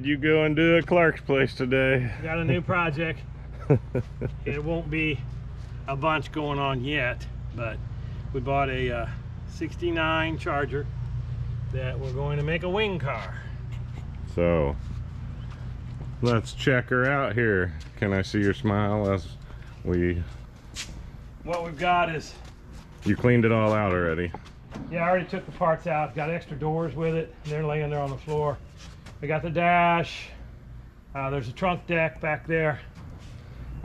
you go and do at Clark's place today? Got a new project. It won't be a bunch going on yet, but we bought a 69 Charger that we're going to make a wing car. So let's check her out here. Can I see your smile as we... What we've got is... You cleaned it all out already. Yeah, I already took the parts out. Got extra doors with it, and they're laying there on the floor. We got the dash. There's a trunk deck back there.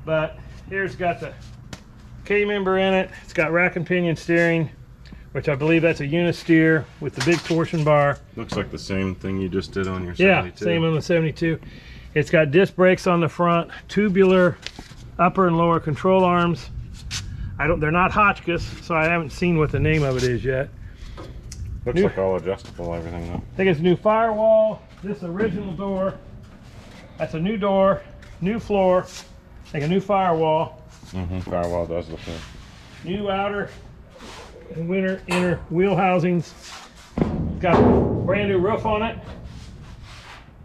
But here's got the K-member in it. It's got rack and pinion steering, which I believe that's a unisteer with the big torsion bar. Looks like the same thing you just did on your 72. Yeah, same on the 72. It's got disc brakes on the front, tubular upper and lower control arms. They're not Hotchkiss, so I haven't seen what the name of it is yet. Looks like all adjustable, everything though. I think it's a new firewall. This original door, that's a new door, new floor, like a new firewall. Firewall does look good. New outer and inner wheel housings. Got a brand new roof on it.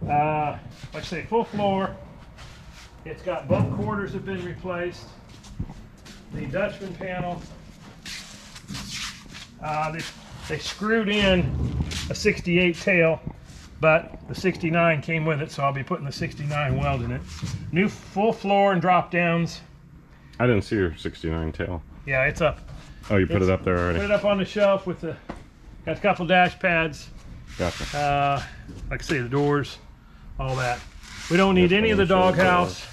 Like I say, full floor. It's got both quarters have been replaced. The Dutchman panel. They screwed in a 68 tail, but the 69 came with it, so I'll be putting the 69 weld in it. New full floor and drop downs. I didn't see your 69 tail. Yeah, it's up. Oh, you put it up there already. Put it up on the shelf with the, got a couple dash pads. Gotcha. Like I say, the doors, all that. We don't need any of the doghouse.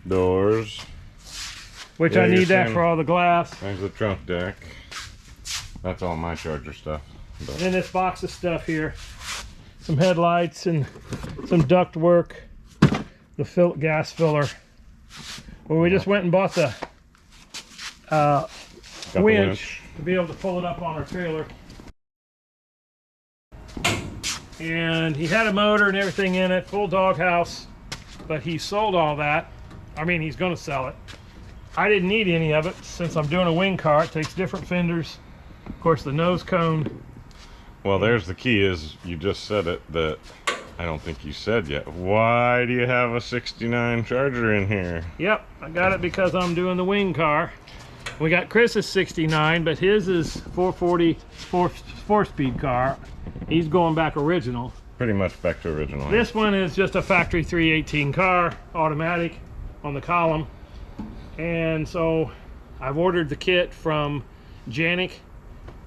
Doors. Which Yeah, I need that saying, for all the glass. There's the trunk deck. That's all my Charger stuff. But. And then this box of stuff here. Some headlights and some duct work. The gas filler. Well, we just went and bought the winch to be able to pull it up on our trailer. And he had a motor and everything in it, full doghouse, but he sold all that. I mean, he's going to sell it. I didn't need any of it since I'm doing a wing car. It takes different fenders. Of course, the nose cone. Well, there's the key is you just said it that I don't think you said yet. Why do you have a 69 Charger in here? Yep, I got it because I'm doing the wing car. We got Chris's 69, but his is 440 4-speed car. He's going back original. Pretty much back to original. This one is just a factory 318 car, automatic on the column. And so I've ordered the kit from Janik,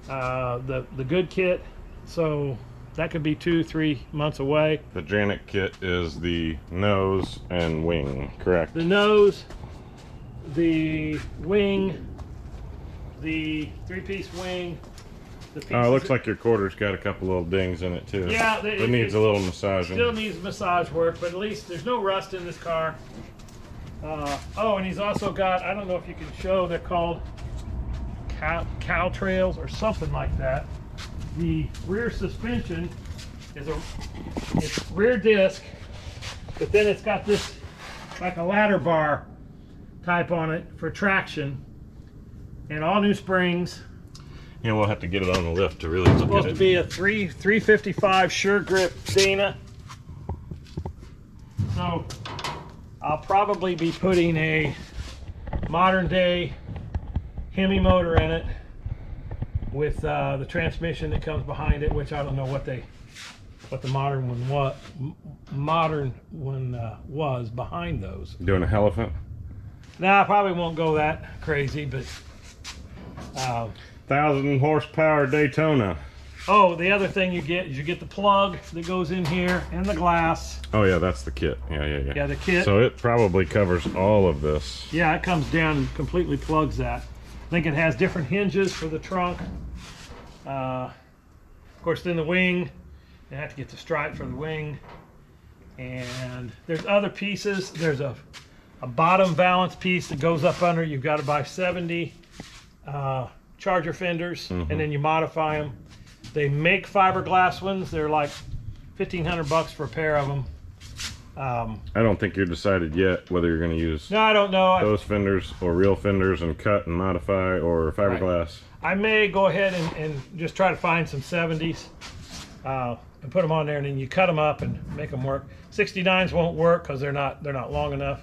the good kit. So that could be 2-3 months away. The Janik kit is the nose and wing, correct? The nose, the wing, the 3-piece wing. Oh, it looks like your quarter's got a couple little dings in it too. Yeah, it needs a little massaging. Still needs massage work, but at least there's no rust in this car. Oh, and he's also got, I don't know if you can show, they're called cow trails or something like that. The rear suspension is it's rear disc, but then it's got this like a ladder bar type on it for traction, and all new springs. Yeah, we'll have to get it on the lift to really look at it. Supposed to be a 355 Sure Grip Dana. So I'll probably be putting a modern day Hemi motor in it with the transmission that comes behind it, which I don't know what the modern one was behind those. Doing a Elephant? Nah, I probably won't go that crazy, but 1,000 horsepower Daytona. oh, the other thing you get is you get the plug that goes in here and the glass. Oh yeah, that's the kit. Yeah. Yeah, the kit. So it probably covers all of this. Yeah, it comes down and completely plugs that. I think it has different hinges for the trunk. Of course, then the wing, you have to get the stripe for the wing. And there's other pieces. There's a bottom valance piece that goes up under. You've got to buy 70 Charger fenders, and then you modify them. They make fiberglass ones. They're like $1,500 for a pair of them. I don't think you're decided yet whether you're going to use No, I don't know. those fenders or real fenders and cut and modify, or fiberglass. I may go ahead and just try to find some 70s. and put them on there, and then you cut them up and make them work. 69s won't work because they're not long enough.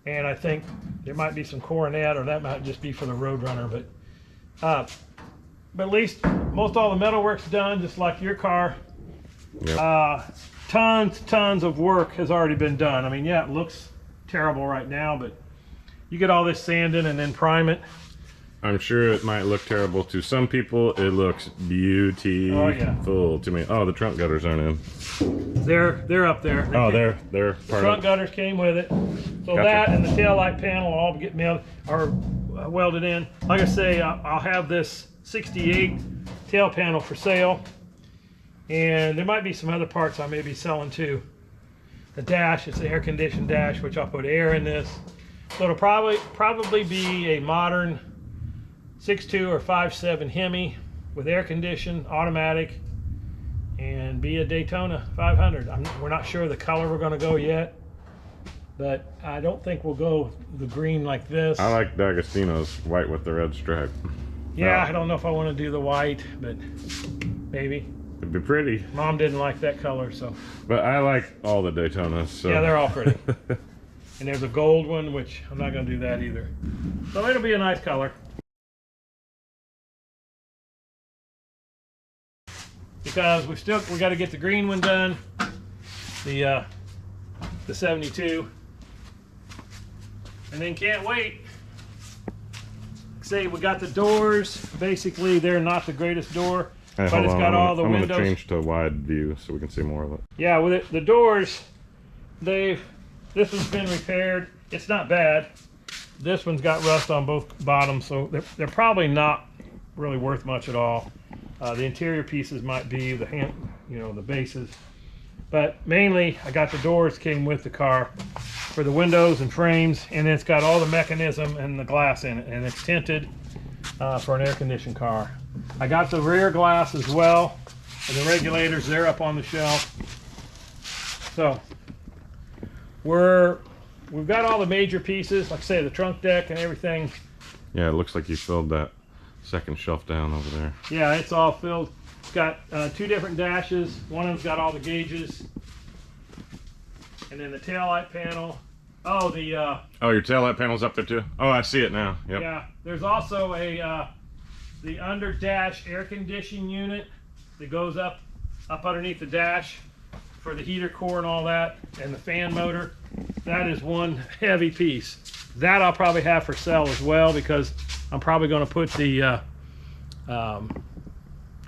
And I think there might be some Coronet, or that might just be for the Roadrunner. But at least most all the metal work's done, just like your car. Yep. Tons of work has already been done. I mean, yeah, it looks terrible right now, but you get all this sanding and then prime it. I'm sure it might look terrible to some people. It looks beautiful. Oh, yeah. To me. Oh, the trunk gutters aren't in. They're up there. They're The part trunk of gutters came with it. So Gotcha. that and the tail light panel all get welded in. Like I say, I'll have this 68 tail panel for sale. And there might be some other parts I may be selling too. The dash, it's an air conditioned dash, which I'll put air in this. So it'll probably be a modern 6.2 or 5.7 Hemi with air conditioned, automatic, and be a Daytona 500. We're not sure the color we're going to go yet, but I don't think we'll go the green like this. I like D'Agostino's white with the red stripe. Yeah, I don't know if I want to do the white, but maybe. It'd be pretty. Mom didn't like that color, so. But I like all the Daytonas. So. Yeah, they're all pretty. And there's a gold one, which I'm not going to do that either. So it'll be a nice color. Because we got to get the green one done, the 72, and then can't wait. Say we got the doors. Basically, they're not the greatest door, Hey, but it's got all the windows. I'm gonna change to wide view so we can see more of it. Yeah, with it, the doors, this one's been repaired. It's not bad. This one's got rust on both bottoms, so they're probably not really worth much at all. The interior pieces might be the the bases, but mainly I got the doors came with the car for the windows and frames, and it's got all the mechanism and the glass in it, and it's tinted for an air-conditioned car. I got the rear glass as well, and the regulators, they're up on the shelf. So we've got all the major pieces, like I say, the trunk deck and everything. Yeah, it looks like you filled that second shelf down over there. Yeah, it's all filled. It's got two different dashes. One of them's got all the gauges. And then the taillight panel. Oh, oh, your taillight panel's up there too? Oh, I see it now. Yep. Yeah, there's also the under dash air conditioning unit that goes up underneath the dash for the heater core and all that, and the fan motor. That is one heavy piece. That I'll probably have for sale as well, because I'm probably going to put the what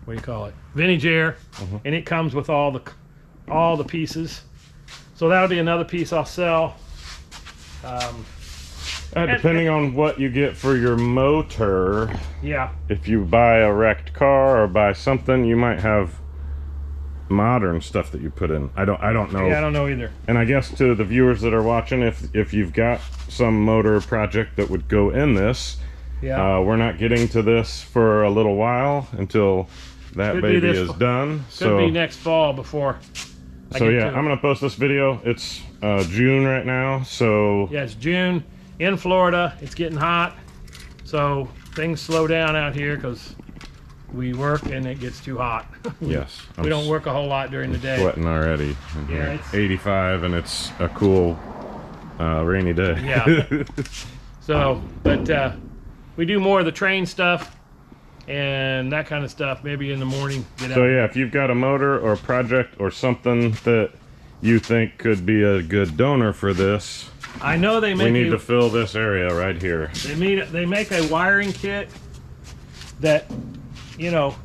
do you call it, vintage air, and it comes with all the pieces. So that'll be another piece I'll sell. Depending on what you get for your motor, yeah, if you buy a wrecked car or buy something, you might have modern stuff that you put in. I don't know. Yeah, I don't know either. And I guess to the viewers that are watching, if you've got some motor project that would go in this, yeah, we're not getting to this for a little while until that Could baby is done. Could be next fall before. So yeah, I'm gonna post this video. It's June right now, so yeah, it's June in Florida. It's getting hot, so things slow down out here because we work and it gets too hot. Yes, we don't work a whole lot during the day. Sweating already. Yeah, it's 85 and it's a cool rainy day. Yeah. So, but we do more of the train stuff and that kind of stuff. Maybe in the morning. So yeah, if you've got a motor or project or something that you think could be a good donor for this, I know they make. We need to fill this area right here. They make a wiring kit that,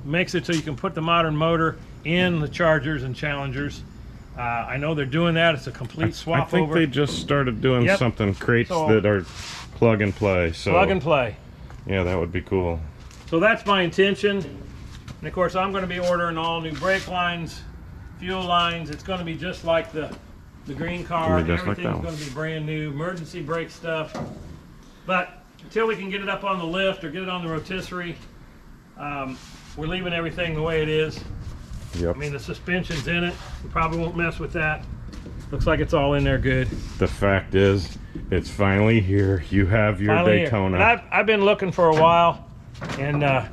makes it so you can put the modern motor in the Chargers and Challengers. I know they're doing that. It's a complete swap over. I think they just started doing something, crates that are plug and play. So plug and play. Yeah, that would be cool. So that's my intention. And of course, I'm going to be ordering all new brake lines, fuel lines. It's going to be just like the green car. Everything's going to be brand new. Emergency brake stuff. But until we can get it up on the lift or get it on the rotisserie, we're leaving everything the way it is. Yep. I mean, the suspension's in it. We probably won't mess with that. Looks like it's all in there good. The fact is, it's finally here. You have your Daytona. And I've been looking for a while, and I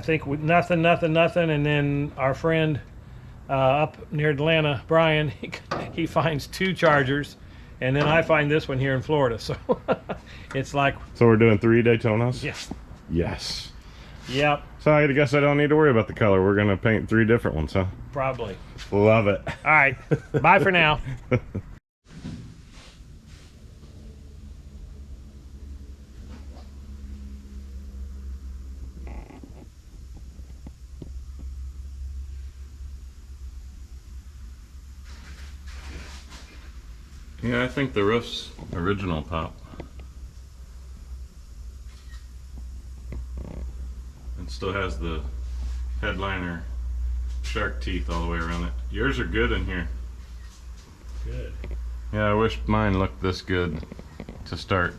think with nothing, and then our friend up near Atlanta, Brian, he finds 2 chargers, and then I find this one here in Florida. So it's like, So we're doing 3 Daytonas? yes, Yes. yep, So I guess I don't need to worry about the color. We're gonna paint 3 different ones, huh? probably. Love it. All right, bye for now. Yeah, I think the roof's original pop. It still has the headliner shark teeth all the way around it. Yours are good in here. Good. Yeah, I wish mine looked this good to start.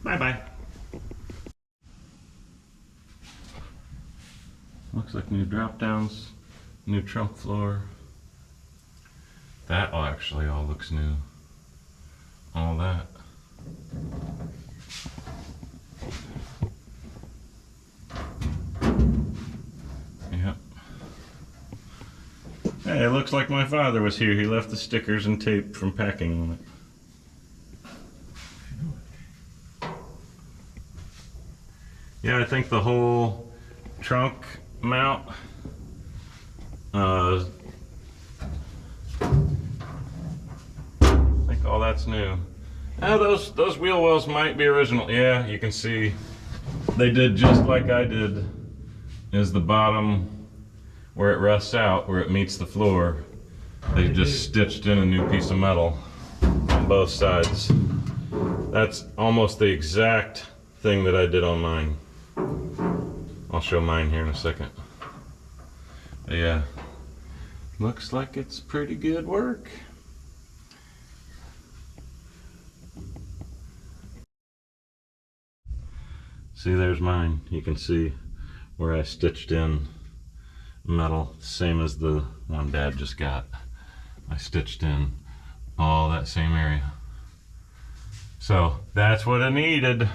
Bye-bye. Looks like new drop downs, new trunk floor. That actually all looks new. All that. Yep. Hey, it looks like my father was here. He left the stickers and tape from packing on it. Yeah, I think the whole trunk mount I think all that's new. Now those wheel wells might be original. Yeah, you can see they did just like I did. Is the bottom where it rusts out, where it meets the floor, they just stitched in a new piece of metal on both sides. That's almost the exact thing that I did on mine. I'll show mine here in a second. But yeah, looks like it's pretty good work. See, there's mine. You can see where I stitched in metal, same as the one Dad just got. I stitched in all that same area. So that's what I needed.